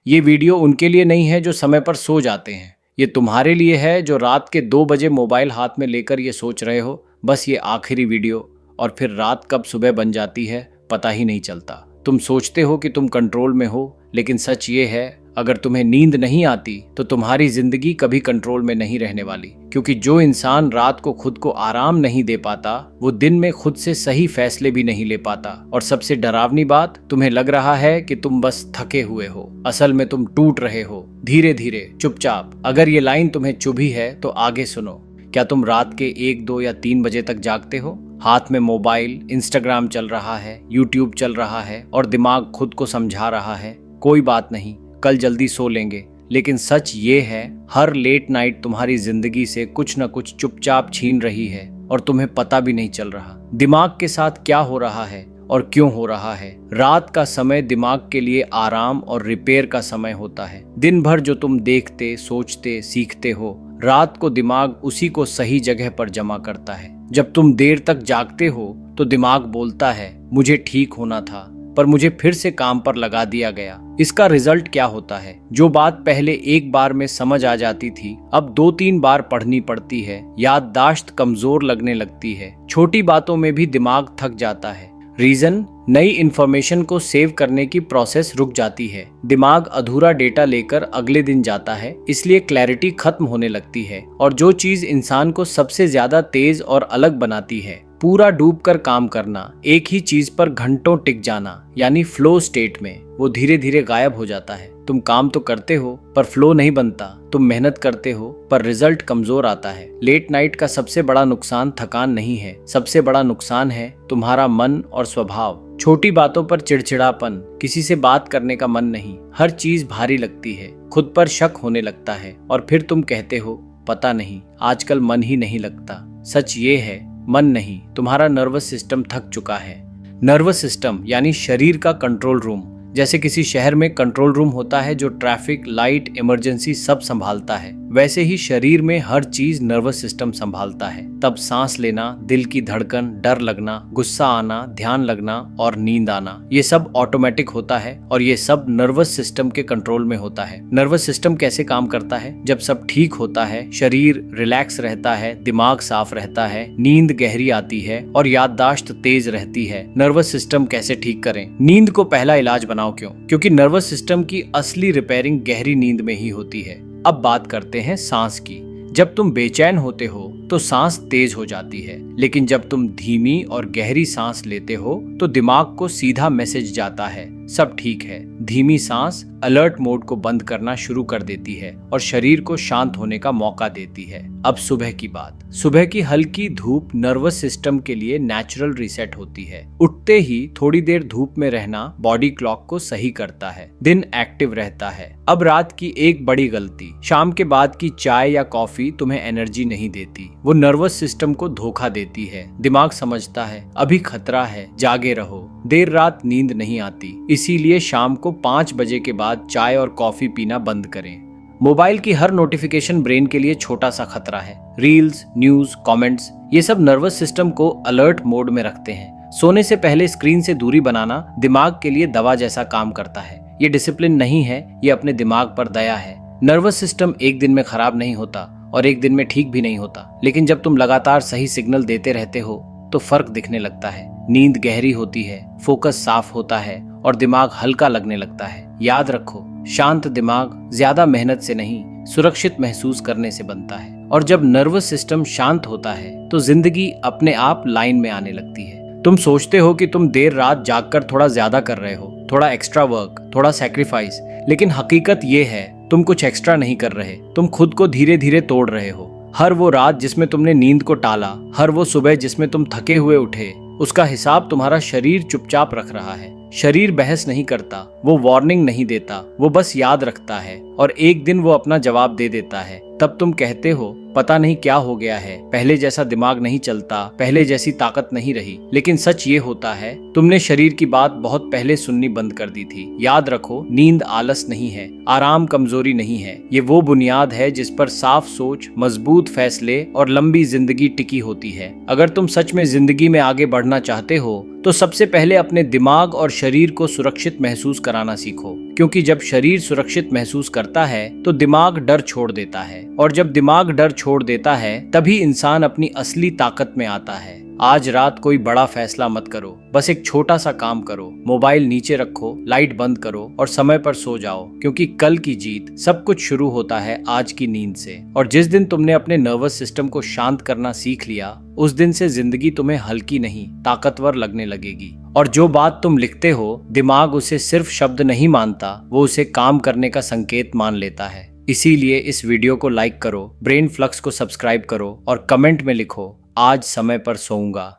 ये वीडियो उनके लिए नहीं है जो समय पर सो जाते हैं, ये तुम्हारे लिए है जो रात के 2 बजे मोबाइल हाथ में लेकर ये सोच रहे हो बस ये आखिरी वीडियो, और फिर रात कब सुबह बन जाती है पता ही नहीं चलता। तुम सोचते हो कि तुम कंट्रोल में हो, लेकिन सच ये है अगर तुम्हें नींद नहीं आती तो तुम्हारी जिंदगी कभी कंट्रोल में नहीं रहने वाली, क्योंकि जो इंसान रात को खुद को आराम नहीं दे पाता वो दिन में खुद से सही फैसले भी नहीं ले पाता। और सबसे डरावनी बात, तुम्हें लग रहा है कि तुम बस थके हुए हो, असल में तुम टूट रहे हो धीरे धीरे चुपचाप। अगर ये लाइन तुम्हें चुभी है तो आगे सुनो। क्या तुम रात के 1, 2 या 3 बजे तक जागते हो? हाथ में मोबाइल, इंस्टाग्राम चल रहा है, यूट्यूब चल रहा है और दिमाग खुद को समझा रहा है कोई बात नहीं, कल जल्दी सो लेंगे। लेकिन सच ये है हर लेट नाइट तुम्हारी जिंदगी से कुछ न कुछ चुपचाप छीन रही है और तुम्हें पता भी नहीं चल रहा दिमाग के साथ क्या हो रहा है और क्यों हो रहा है। रात का समय दिमाग के लिए आराम और रिपेयर का समय होता है। दिन भर जो तुम देखते, सोचते, सीखते हो, रात को दिमाग उसी को सही जगह पर जमा करता है। जब तुम देर तक जागते हो तो दिमाग बोलता है मुझे ठीक होना था पर मुझे फिर से काम पर लगा दिया गया। इसका रिजल्ट क्या होता है? जो बात पहले एक बार में समझ आ जाती थी अब 2-3 बार पढ़नी पड़ती है। याददाश्त कमजोर लगने लगती है। छोटी बातों में भी दिमाग थक जाता है। रीजन, नई इंफॉर्मेशन को सेव करने की प्रोसेस रुक जाती है। दिमाग अधूरा डेटा लेकर अगले दिन जाता है, इसलिए क्लैरिटी खत्म होने लगती है। और जो चीज इंसान को सबसे ज्यादा तेज और अलग बनाती है, पूरा डूब कर काम करना, एक ही चीज पर घंटों टिक जाना, यानी फ्लो स्टेट में, वो धीरे धीरे गायब हो जाता है। तुम काम तो करते हो पर फ्लो नहीं बनता। तुम मेहनत करते हो पर रिजल्ट कमजोर आता है। लेट नाइट का सबसे बड़ा नुकसान थकान नहीं है, सबसे बड़ा नुकसान है तुम्हारा मन और स्वभाव। छोटी बातों पर चिड़चिड़ापन, किसी से बात करने का मन नहीं, हर चीज भारी लगती है, खुद पर शक होने लगता है और फिर तुम कहते हो पता नहीं आजकल मन ही नहीं लगता। सच ये है मन नहीं, तुम्हारा नर्वस सिस्टम थक चुका है। नर्वस सिस्टम यानी शरीर का कंट्रोल रूम। जैसे किसी शहर में कंट्रोल रूम होता है जो ट्रैफिक, लाइट, इमरजेंसी सब संभालता है, वैसे ही शरीर में हर चीज नर्वस सिस्टम संभालता है। तब सांस लेना, दिल की धड़कन, डर लगना, गुस्सा आना, ध्यान लगना और नींद आना, ये सब ऑटोमेटिक होता है और ये सब नर्वस सिस्टम के कंट्रोल में होता है। नर्वस सिस्टम कैसे काम करता है? जब सब ठीक होता है, शरीर रिलैक्स रहता है, दिमाग साफ रहता है, नींद गहरी आती है और याददाश्त तेज रहती है। नर्वस सिस्टम कैसे ठीक करें? नींद को पहला इलाज बनाओ। क्यों? क्योंकि नर्वस सिस्टम की असली रिपेयरिंग गहरी नींद में ही होती है। अब बात करते हैं सांस की। जब तुम बेचैन होते हो तो सांस तेज हो जाती है, लेकिन जब तुम धीमी और गहरी सांस लेते हो तो दिमाग को सीधा मैसेज जाता है सब ठीक है। धीमी सांस अलर्ट मोड को बंद करना शुरू कर देती है और शरीर को शांत होने का मौका देती है। अब सुबह की बात। सुबह की हल्की धूप नर्वस सिस्टम के लिए नेचुरल रीसेट होती है। उठते ही थोड़ी देर धूप में रहना बॉडी क्लॉक को सही करता है, दिन एक्टिव रहता है। अब रात की एक बड़ी गलती, शाम के बाद की चाय या कॉफी तुम्हें एनर्जी नहीं देती, वो नर्वस सिस्टम को धोखा देती है। दिमाग समझता है अभी खतरा है, जागे रहो। देर रात नींद नहीं आती, इसीलिए शाम को 5 बजे के बाद चाय और कॉफी पीना बंद करें। मोबाइल की हर नोटिफिकेशन ब्रेन के लिए छोटा सा खतरा है। रील्स, न्यूज, कमेंट्स, ये सब नर्वस सिस्टम को अलर्ट मोड में रखते हैं। सोने से पहले स्क्रीन से दूरी बनाना दिमाग के लिए दवा जैसा काम करता है। ये डिसिप्लिन नहीं है, ये अपने दिमाग पर दया है। नर्वस सिस्टम एक दिन में खराब नहीं होता और एक दिन में ठीक भी नहीं होता, लेकिन जब तुम लगातार सही सिग्नल देते रहते हो तो फर्क दिखने लगता है। नींद गहरी होती है, फोकस साफ होता है और दिमाग हल्का लगने लगता है। याद रखो, शांत दिमाग ज्यादा मेहनत से नहीं, सुरक्षित महसूस करने से बनता है। और जब नर्वस सिस्टम शांत होता है तो जिंदगी अपने आप लाइन में आने लगती है। तुम सोचते हो कि तुम देर रात जागकर थोड़ा ज्यादा कर रहे हो, थोड़ा एक्स्ट्रा वर्क, थोड़ा सैक्रिफाइस, लेकिन हकीकत ये है तुम कुछ एक्स्ट्रा नहीं कर रहे, तुम खुद को धीरे धीरे तोड़ रहे हो। हर वो रात जिसमें तुमने नींद को टाला, हर वो सुबह जिसमें तुम थके हुए उठे, उसका हिसाब तुम्हारा शरीर चुपचाप रख रहा है। शरीर बहस नहीं करता, वो वार्निंग नहीं देता, वो बस याद रखता है और एक दिन वो अपना जवाब दे देता है। तब तुम कहते हो पता नहीं क्या हो गया है, पहले जैसा दिमाग नहीं चलता, पहले जैसी ताकत नहीं रही। लेकिन सच ये होता है, तुमने शरीर की बात बहुत पहले सुननी बंद कर दी थी। याद रखो, नींद आलस नहीं है, आराम कमजोरी नहीं है, ये वो बुनियाद है जिस पर साफ सोच, मजबूत फैसले और लंबी जिंदगी टिकी होती है। अगर तुम सच में जिंदगी में आगे बढ़ना चाहते हो तो सबसे पहले अपने दिमाग और शरीर को सुरक्षित महसूस कराना सीखो, क्योंकि जब शरीर सुरक्षित महसूस करता है तो दिमाग डर छोड़ देता है, और जब दिमाग डर छोड़ देता है तभी इंसान अपनी असली ताकत में आता है। आज रात कोई बड़ा फैसला मत करो, बस एक छोटा सा काम करो। मोबाइल नीचे रखो, लाइट बंद करो और समय पर सो जाओ, क्योंकि कल की जीत सब कुछ शुरू होता है आज की नींद से। और जिस दिन तुमने अपने नर्वस सिस्टम को शांत करना सीख लिया, उस दिन से जिंदगी तुम्हें हल्की नहीं, ताकतवर लगने लगेगी। और जो बात तुम लिखते हो, दिमाग उसे सिर्फ शब्द नहीं मानता, वो उसे काम करने का संकेत मान लेता है। इसीलिए इस वीडियो को लाइक करो, ब्रेन फ्लक्स को सब्सक्राइब करो और कमेंट में लिखो, आज समय पर सोऊंगा।